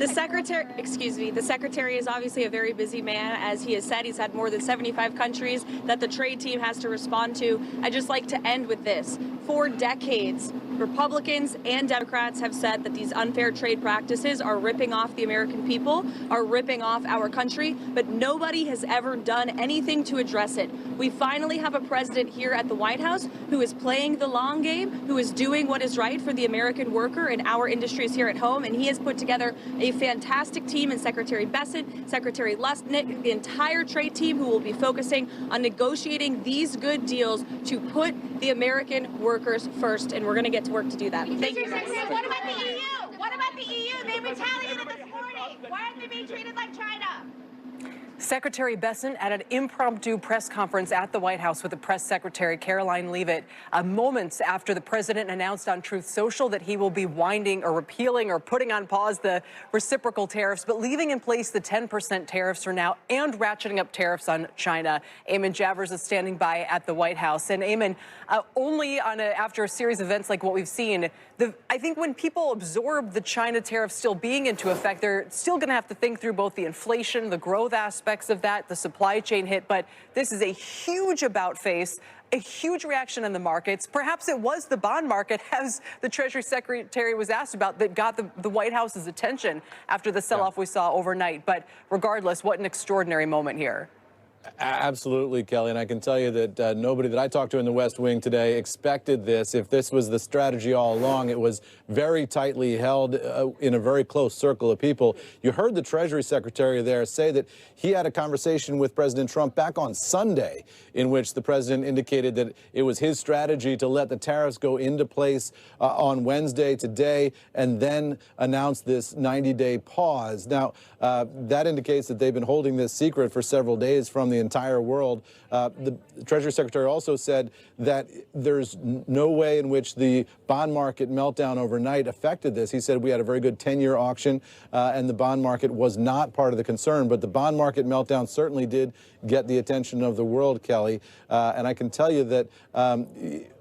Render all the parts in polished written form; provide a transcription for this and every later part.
Secretary. The Secretary is obviously a very busy man. As he has said, he's had more than 75 countries that the trade team has to respond to. I'd just like to end with this. For decades, Republicans and Democrats have said that these unfair trade practices are ripping off the American people, are ripping off our country, but nobody has ever done anything to address it. We finally have a president here at the White House who is playing the long game, who is doing what is right for the American worker and our industries here at home, and he has put together a fantastic team in Secretary Bessent, Secretary Lustnick, the entire trade team who will be focusing on negotiating these good deals to put the American workers first, and we're going to get to work to do that. Thank you. What about the EU? What about the EU? They retaliated this morning. Why aren't they being treated like China? Secretary Bessent at an impromptu press conference at the White House with the press secretary, Caroline Leavitt, moments after the president announced on Truth Social that he will be winding or repealing or putting on pause the reciprocal tariffs, but leaving in place the 10% tariffs for now and ratcheting up tariffs on China. Eamon Javers is standing by at the White House. And Eamon, after a series of events like what we've seen, I think when people absorb the China tariffs still being into effect, they're still going to have to think through both the inflation, the growth aspects of that, the supply chain hit. But this is a huge about-face, a huge reaction in the markets. Perhaps it was the bond market, as the Treasury Secretary was asked about, that got the White House's attention after the sell-off we saw overnight. But regardless, what an extraordinary moment here. Absolutely, Kelly, and I can tell you that nobody that I talked to in the West Wing today expected this. If this was the strategy all along, it was very tightly held in a very close circle of people. You heard the Treasury Secretary there say that he had a conversation with President Trump back on Sunday in which the president indicated that it was his strategy to let the tariffs go into place on Wednesday today and then announce this 90-day pause. Now, that indicates that they've been holding this secret for several days from the entire world. The Treasury Secretary also said that there's no way in which the bond market meltdown overnight affected this. He said we had a very good 10-year auction and the bond market was not part of the concern, but the bond market meltdown certainly did get the attention of the world, Kelly. And I can tell you that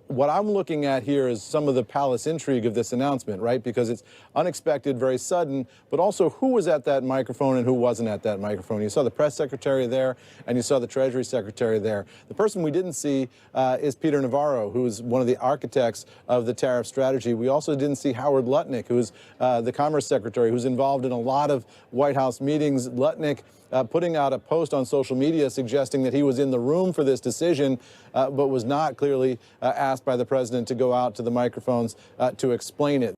what I'm looking at here is some of the palace intrigue of this announcement, right? Because it's unexpected, very sudden, but also who was at that microphone and who wasn't at that microphone. You saw the press secretary there and you saw the Treasury Secretary there. The person we didn't see is Peter Navarro, who's one of the architects of the tariff strategy. We also didn't see Howard Lutnick, who's the Commerce Secretary, who's involved in a lot of White House meetings. Lutnick putting out a post on social media suggesting that he was in the room for this decision, but was not clearly asked by the president to go out to the microphones to explain it.